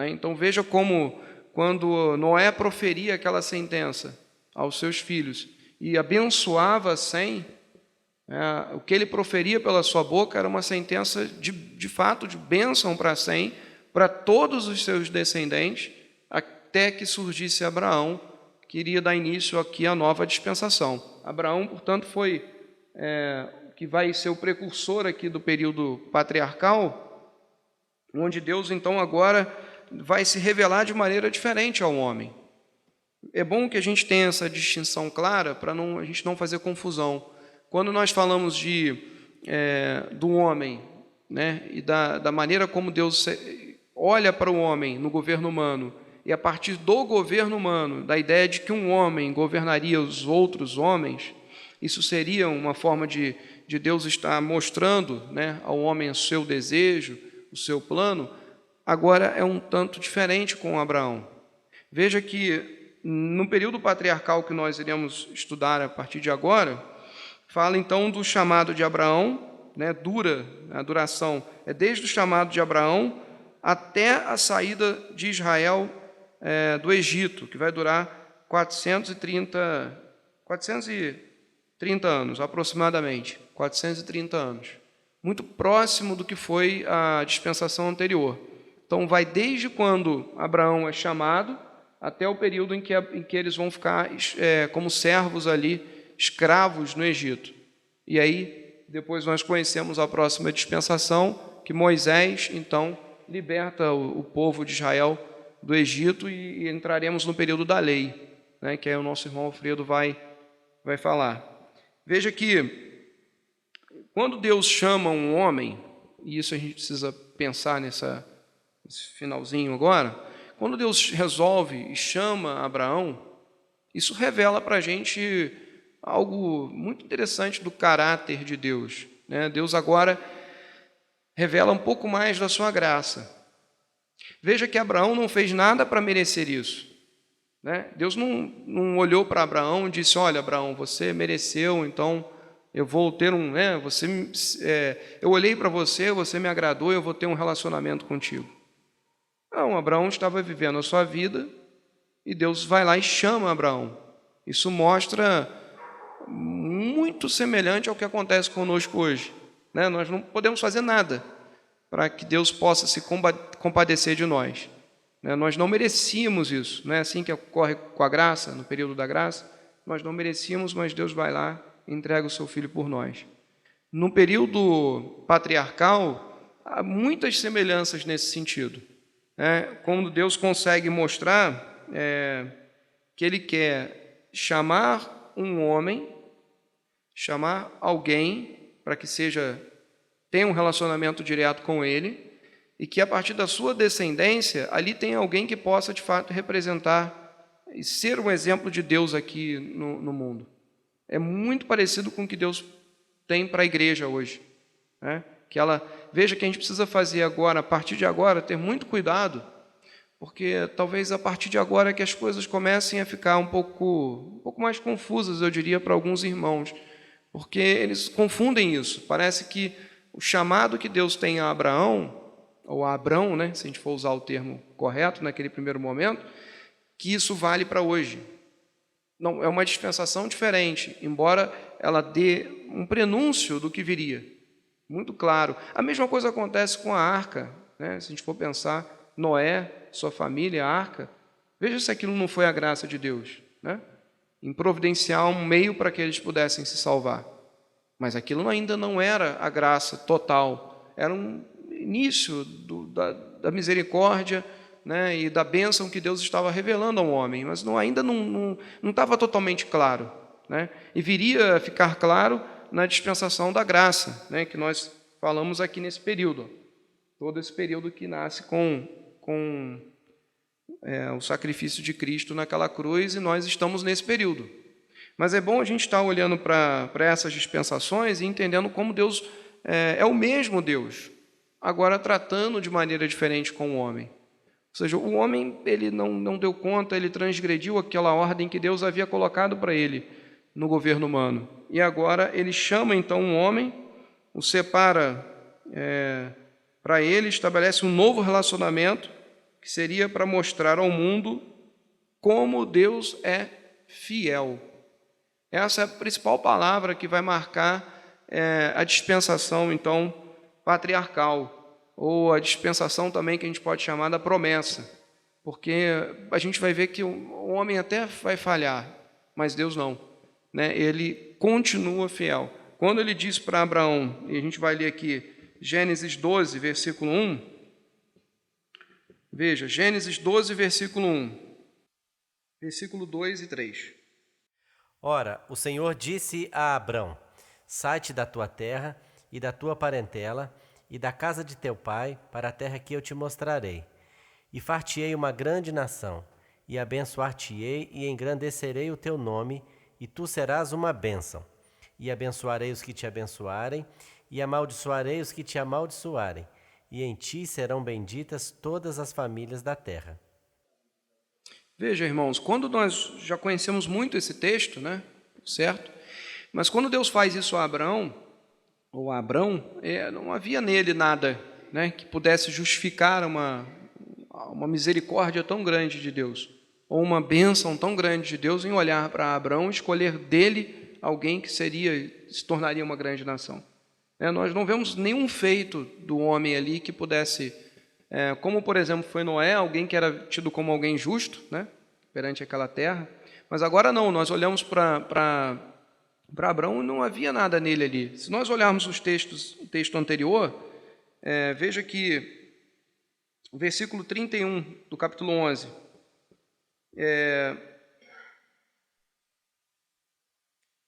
Então veja como, quando Noé proferia aquela sentença aos seus filhos e abençoava Sem, o que ele proferia pela sua boca era uma sentença de fato de bênção para Sem, para todos os seus descendentes, até que surgisse Abraão, que iria dar início aqui à nova dispensação. Abraão, portanto, foi que vai ser o precursor aqui do período patriarcal, onde Deus, então, agora vai se revelar de maneira diferente ao homem. É bom que a gente tenha essa distinção clara para a gente não fazer confusão. Quando nós falamos do homem, e da maneira como Deus olha para o homem no governo humano, e a partir do governo humano, da ideia de que um homem governaria os outros homens, isso seria uma forma de Deus estar mostrando ao homem o seu desejo, o seu plano. Agora é um tanto diferente com Abraão. Veja que no período patriarcal que nós iremos estudar a partir de agora, fala então do chamado de Abraão, a duração é desde o chamado de Abraão até a saída de Israel do Egito, que vai durar 430 anos, aproximadamente, 430 anos. Muito próximo do que foi a dispensação anterior. Então, vai desde quando Abraão é chamado até o período em que eles vão ficar como servos ali, escravos no Egito. E aí, depois nós conhecemos a próxima dispensação, que Moisés, então, liberta o povo de Israel do Egito e entraremos no período da lei, que aí o nosso irmão Alfredo vai falar. Veja que, quando Deus chama um homem, e isso a gente precisa pensar nesse finalzinho agora, quando Deus resolve e chama Abraão, isso revela para a gente algo muito interessante do caráter de Deus. Deus agora revela um pouco mais da sua graça. Veja que Abraão não fez nada para merecer isso. Deus não olhou para Abraão e disse: olha, Abraão, você mereceu, então eu vou ter eu olhei para você, você me agradou, eu vou ter um relacionamento contigo. Não, Abraão estava vivendo a sua vida e Deus vai lá e chama Abraão. Isso mostra muito semelhante ao que acontece conosco hoje. Nós não podemos fazer nada para que Deus possa se compadecer de nós. Nós não merecíamos isso. Não é assim que ocorre com a graça, no período da graça? Nós não merecíamos, mas Deus vai lá e entrega o seu Filho por nós. No período patriarcal, há muitas semelhanças nesse sentido. Quando Deus consegue mostrar que Ele quer chamar um homem, chamar alguém para que tenha um relacionamento direto com Ele, e que a partir da sua descendência, ali tem alguém que possa, de fato, representar e ser um exemplo de Deus aqui no mundo. É muito parecido com o que Deus tem para a igreja hoje. Veja que a gente precisa fazer agora, a partir de agora, ter muito cuidado, porque talvez a partir de agora que as coisas comecem a ficar um pouco mais confusas, eu diria, para alguns irmãos, porque eles confundem isso. Parece que o chamado que Deus tem a Abraão, ou a Abrão, se a gente for usar o termo correto naquele primeiro momento, que isso vale para hoje. Não, é uma dispensação diferente, embora ela dê um prenúncio do que viria, muito claro. A mesma coisa acontece com a arca, se a gente for pensar, Noé, sua família, a arca, veja se aquilo não foi a graça de Deus, em providenciar um meio para que eles pudessem se salvar. Mas aquilo ainda não era a graça total, era um início da misericórdia, e da bênção que Deus estava revelando ao homem, mas ainda não estava totalmente claro, e viria a ficar claro na dispensação da graça, que nós falamos aqui nesse período, todo esse período que nasce com o sacrifício de Cristo naquela cruz, e nós estamos nesse período. Mas é bom a gente estar olhando para essas dispensações e entendendo como Deus é o mesmo Deus, agora tratando de maneira diferente com o homem. Ou seja, o homem ele não deu conta, ele transgrediu aquela ordem que Deus havia colocado para ele no governo humano. E agora ele chama então um homem, o separa para ele, estabelece um novo relacionamento, que seria para mostrar ao mundo como Deus é fiel. Essa é a principal palavra que vai marcar a dispensação, então, patriarcal, ou a dispensação também que a gente pode chamar da promessa, porque a gente vai ver que o homem até vai falhar, mas Deus não, Ele continua fiel. Quando ele diz para Abraão, e a gente vai ler aqui, Gênesis 12, versículo 1, veja, Gênesis 12, versículo 1, versículo 2 e 3. Ora, o Senhor disse a Abrão: sai-te da tua terra e da tua parentela e da casa de teu pai para a terra que eu te mostrarei. E far-te-ei uma grande nação, e abençoar-te-ei e engrandecerei o teu nome, e tu serás uma bênção. E abençoarei os que te abençoarem, e amaldiçoarei os que te amaldiçoarem, e em ti serão benditas todas as famílias da terra. Veja, irmãos, quando nós já conhecemos muito esse texto, certo? Mas quando Deus faz isso a Abraão, ou a Abrão, não havia nele nada, que pudesse justificar uma misericórdia tão grande de Deus, ou uma bênção tão grande de Deus em olhar para Abrão e escolher dele alguém que se tornaria uma grande nação. Nós não vemos nenhum feito do homem ali que pudesse, como por exemplo foi Noé, alguém que era tido como alguém justo, perante aquela terra, mas agora não, nós olhamos para Abrão e não havia nada nele ali. Se nós olharmos o texto anterior, veja que o versículo 31 do capítulo 11,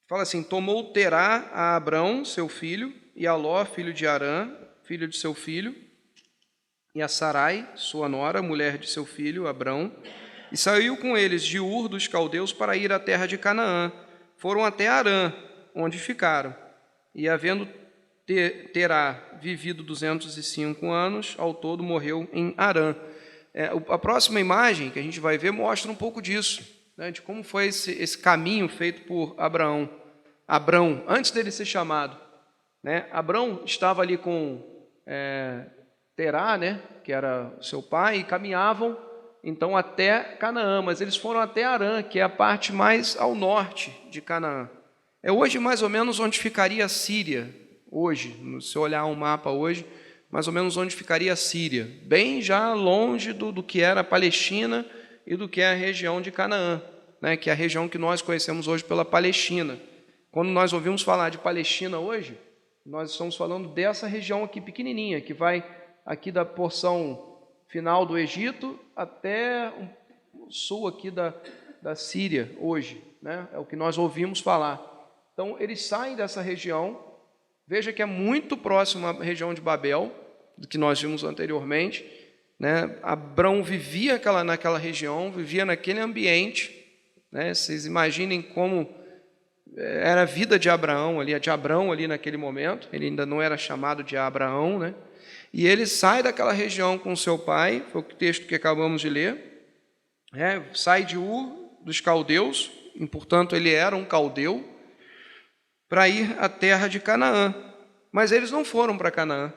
fala assim, tomou Terá a Abrão, seu filho, e a Ló, filho de Arã, filho de seu filho, e a Sarai, sua nora, mulher de seu filho, Abrão, e saiu com eles de Ur dos caldeus para ir à terra de Canaã. Foram até Arã, onde ficaram. E havendo Terá vivido 205 anos, ao todo morreu em Arã. A próxima imagem que a gente vai ver mostra um pouco disso, de como foi esse caminho feito por Abrão, antes dele ser chamado. Abrão estava ali com Terá, que era seu pai, e caminhavam então até Canaã, mas eles foram até Arã, que é a parte mais ao norte de Canaã. É hoje mais ou menos onde ficaria a Síria, hoje, se olhar um mapa hoje, mais ou menos onde ficaria a Síria, bem já longe do que era a Palestina e do que é a região de Canaã, que é a região que nós conhecemos hoje pela Palestina. Quando nós ouvimos falar de Palestina hoje, nós estamos falando dessa região aqui pequenininha, que vai aqui da porção final do Egito até o sul aqui da Síria hoje, né? É o que nós ouvimos falar. Então, eles saem dessa região, veja que é muito próximo à região de Babel, do que nós vimos anteriormente, né? Abrão vivia naquela região, vivia naquele ambiente, né? Vocês imaginem como era a vida de Abraão ali naquele momento. Ele ainda não era chamado de Abraão, né? E ele sai daquela região com seu pai, foi o texto que acabamos de ler, né? Sai de Ur dos caldeus, e, portanto ele era um caldeu, para ir à terra de Canaã. Mas eles não foram para Canaã,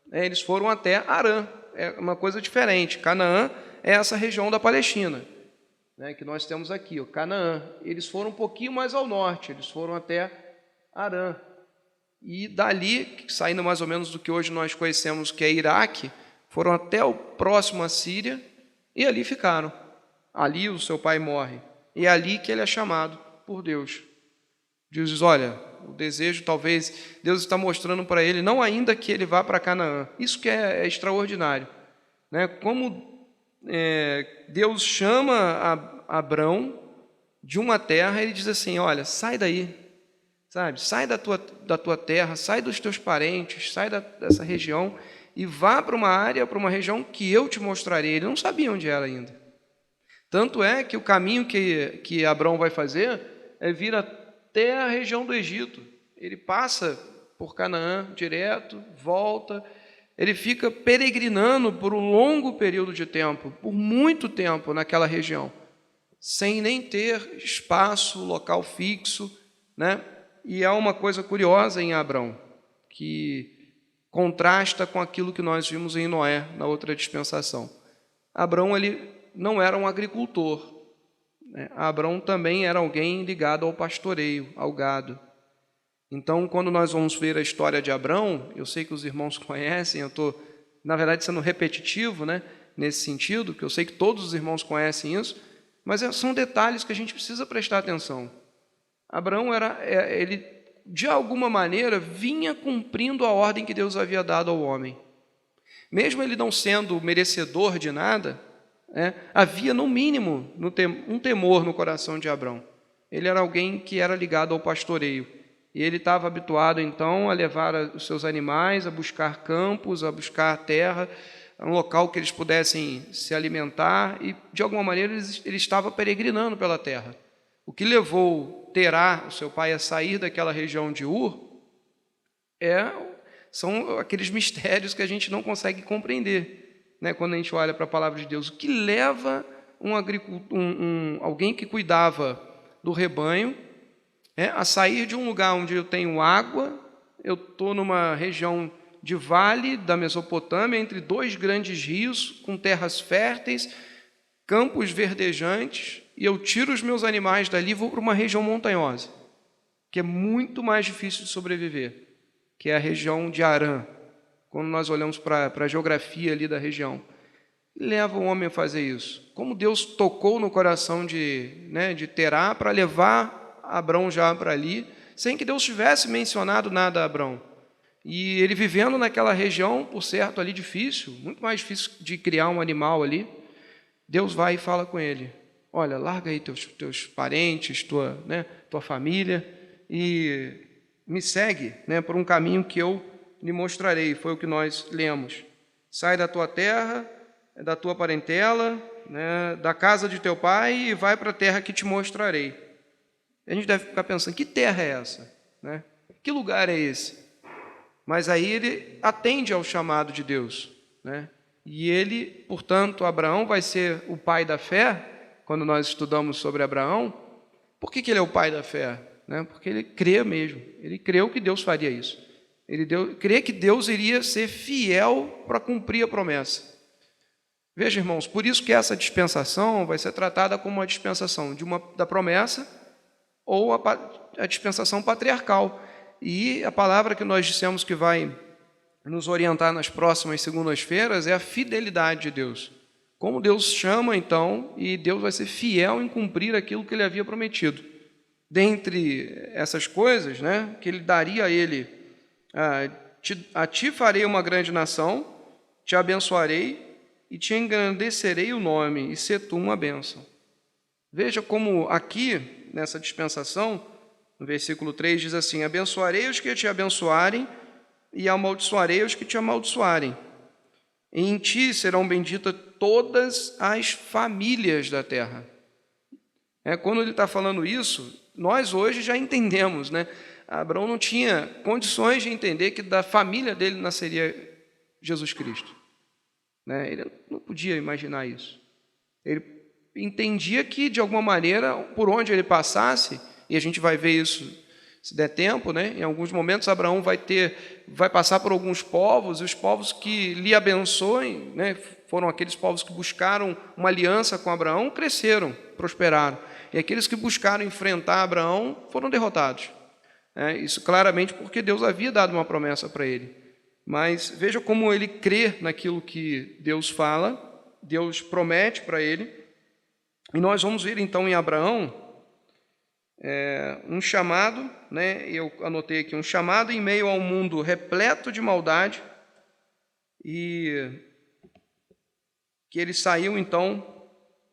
né? Eles foram até Harã. É uma coisa diferente. Canaã é essa região da Palestina, né, que nós temos aqui, o Canaã. Eles foram um pouquinho mais ao norte, eles foram até Harã. E dali, saindo mais ou menos do que hoje nós conhecemos, que é Iraque, foram até o próximo à Síria e ali ficaram. Ali o seu pai morre. E é ali que ele é chamado por Deus. Deus diz, olha, o desejo talvez, Deus está mostrando para ele, não ainda que ele vá para Canaã. Isso que é extraordinário, né? Como Deus chama Abrão de uma terra, ele diz assim, olha, sai daí, sabe? Sai da tua terra, sai dos teus parentes, sai dessa região e vá para uma área, para uma região que eu te mostrarei. Ele não sabia onde era ainda. Tanto é que o caminho que Abrão vai fazer é vir até a região do Egito. Ele passa por Canaã direto, volta, ele fica peregrinando por um longo período de tempo, por muito tempo naquela região, sem nem ter espaço, local fixo, né? E há uma coisa curiosa em Abrão, que contrasta com aquilo que nós vimos em Noé, na outra dispensação. Abrão, ele não era um agricultor, né? Abrão também era alguém ligado ao pastoreio, ao gado. Então, quando nós vamos ver a história de Abrão, eu sei que os irmãos conhecem, eu estou, na verdade, sendo repetitivo, né, nesse sentido, que eu sei que todos os irmãos conhecem isso, mas são detalhes que a gente precisa prestar atenção. Abrão ele, de alguma maneira, vinha cumprindo a ordem que Deus havia dado ao homem. Mesmo ele não sendo merecedor de nada, havia, no mínimo, um temor no coração de Abrão. Ele era alguém que era ligado ao pastoreio. E ele estava habituado, então, a levar os seus animais, a buscar campos, a buscar terra, um local que eles pudessem se alimentar, e, de alguma maneira, ele estava peregrinando pela terra. O que levou Terá, o seu pai, a sair daquela região de Ur, são aqueles mistérios que a gente não consegue compreender, né, quando a gente olha para a palavra de Deus. O que leva alguém que cuidava do rebanho a sair de um lugar onde eu tenho água, eu estou numa região de vale da Mesopotâmia, entre dois grandes rios, com terras férteis, campos verdejantes, e eu tiro os meus animais dali e vou para uma região montanhosa, que é muito mais difícil de sobreviver, que é a região de Harã, quando nós olhamos para a geografia ali da região. Leva o homem a fazer isso. Como Deus tocou no coração de Terá para levar Abrão já para ali, sem que Deus tivesse mencionado nada a Abrão. E ele vivendo naquela região, por certo, ali difícil, muito mais difícil de criar um animal ali, Deus vai e fala com ele, olha, larga aí teus parentes, tua família, e me segue, por um caminho que eu lhe mostrarei. Foi o que nós lemos. Sai da tua terra, da tua parentela, da casa de teu pai, e vai para a terra que te mostrarei. A gente deve ficar pensando, que terra é essa? Que lugar é esse? Mas aí ele atende ao chamado de Deus, E ele, portanto, Abraão vai ser o pai da fé, quando nós estudamos sobre Abraão. Por que ele é o pai da fé? Porque ele crê mesmo, ele creu que Deus faria isso. Ele crê que Deus iria ser fiel para cumprir a promessa. Veja, irmãos, por isso que essa dispensação vai ser tratada como uma dispensação da promessa, ou a dispensação patriarcal. E a palavra que nós dissemos que vai nos orientar nas próximas segundas-feiras é a fidelidade de Deus. Como Deus chama, então, e Deus vai ser fiel em cumprir aquilo que ele havia prometido. Dentre essas coisas, que ele daria a ele, a ti farei uma grande nação, te abençoarei, e te engrandecerei o nome, e ser tu uma bênção. Veja como aqui, nessa dispensação, no versículo 3 diz assim: abençoarei os que te abençoarem, e amaldiçoarei os que te amaldiçoarem. E em ti serão benditas todas as famílias da terra. Quando ele está falando isso, nós hoje já entendemos, né? Abraão não tinha condições de entender que da família dele nasceria Jesus Cristo. Ele não podia imaginar isso. Ele entendia que, de alguma maneira, por onde ele passasse, e a gente vai ver isso se der tempo, em alguns momentos Abraão vai passar por alguns povos, e os povos que lhe abençoem, foram aqueles povos que buscaram uma aliança com Abraão, cresceram, prosperaram. E aqueles que buscaram enfrentar Abraão foram derrotados. Isso claramente porque Deus havia dado uma promessa para ele. Mas veja como ele crê naquilo que Deus fala, Deus promete para ele. E nós vamos ver então em Abraão um chamado, eu anotei aqui, um chamado em meio a um mundo repleto de maldade, e que ele saiu então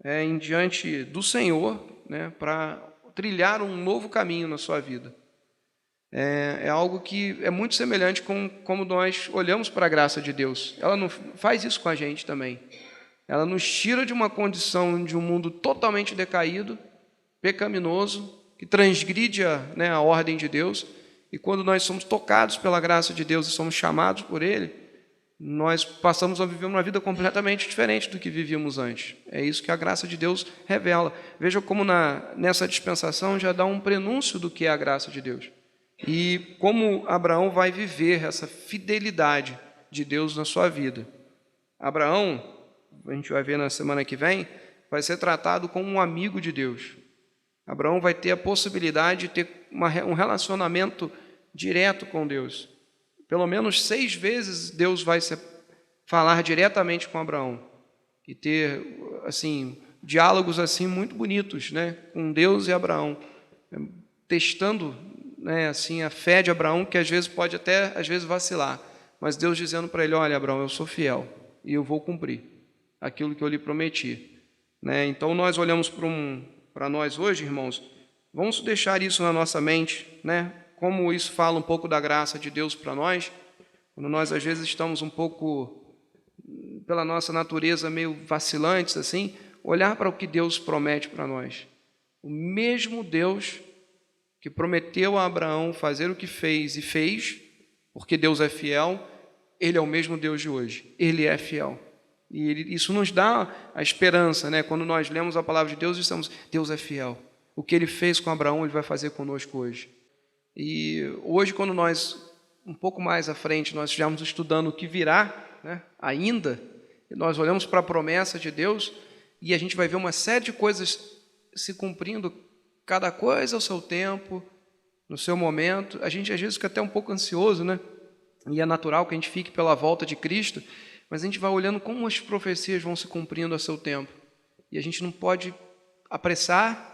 em diante do Senhor, para trilhar um novo caminho na sua vida. É algo que é muito semelhante com como nós olhamos para a graça de Deus. Ela não faz isso com a gente também. Ela nos tira de uma condição de um mundo totalmente decaído, pecaminoso, que transgride a ordem de Deus. E quando nós somos tocados pela graça de Deus e somos chamados por Ele, nós passamos a viver uma vida completamente diferente do que vivíamos antes. É isso que a graça de Deus revela. Veja como nessa dispensação já dá um prenúncio do que é a graça de Deus. E como Abraão vai viver essa fidelidade de Deus na sua vida. Abraão, a gente vai ver na semana que vem, vai ser tratado como um amigo de Deus. Abraão vai ter a possibilidade de ter um relacionamento direto com Deus. Pelo menos 6 vezes Deus vai falar diretamente com Abraão e ter diálogos muito bonitos, com Deus e Abraão, testando a fé de Abraão, que às vezes pode até vacilar, mas Deus dizendo para ele: olha, Abraão, eu sou fiel e eu vou cumprir aquilo que eu lhe prometi. Então nós olhamos para nós hoje, irmãos, vamos deixar isso na nossa mente, como isso fala um pouco da graça de Deus para nós, quando nós às vezes estamos um pouco, pela nossa natureza, meio vacilantes, olhar para o que Deus promete para nós. O mesmo Deus que prometeu a Abraão fazer o que fez e fez, porque Deus é fiel, Ele é o mesmo Deus de hoje, Ele é fiel. E isso nos dá a esperança, quando nós lemos a palavra de Deus e dizemos: Deus é fiel. O que Ele fez com Abraão, Ele vai fazer conosco hoje. E hoje, quando nós, um pouco mais à frente, nós estivermos estudando o que virá, ainda, nós olhamos para a promessa de Deus e a gente vai ver uma série de coisas se cumprindo, cada coisa ao seu tempo, no seu momento. A gente às vezes fica até um pouco ansioso, e é natural que a gente fique pela volta de Cristo, mas a gente vai olhando como as profecias vão se cumprindo a seu tempo. E a gente não pode apressar,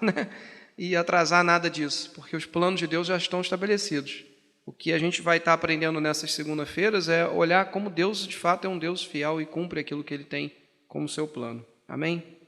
e atrasar nada disso, porque os planos de Deus já estão estabelecidos. O que a gente vai estar aprendendo nessas segunda-feiras é olhar como Deus, de fato, é um Deus fiel e cumpre aquilo que Ele tem como seu plano. Amém?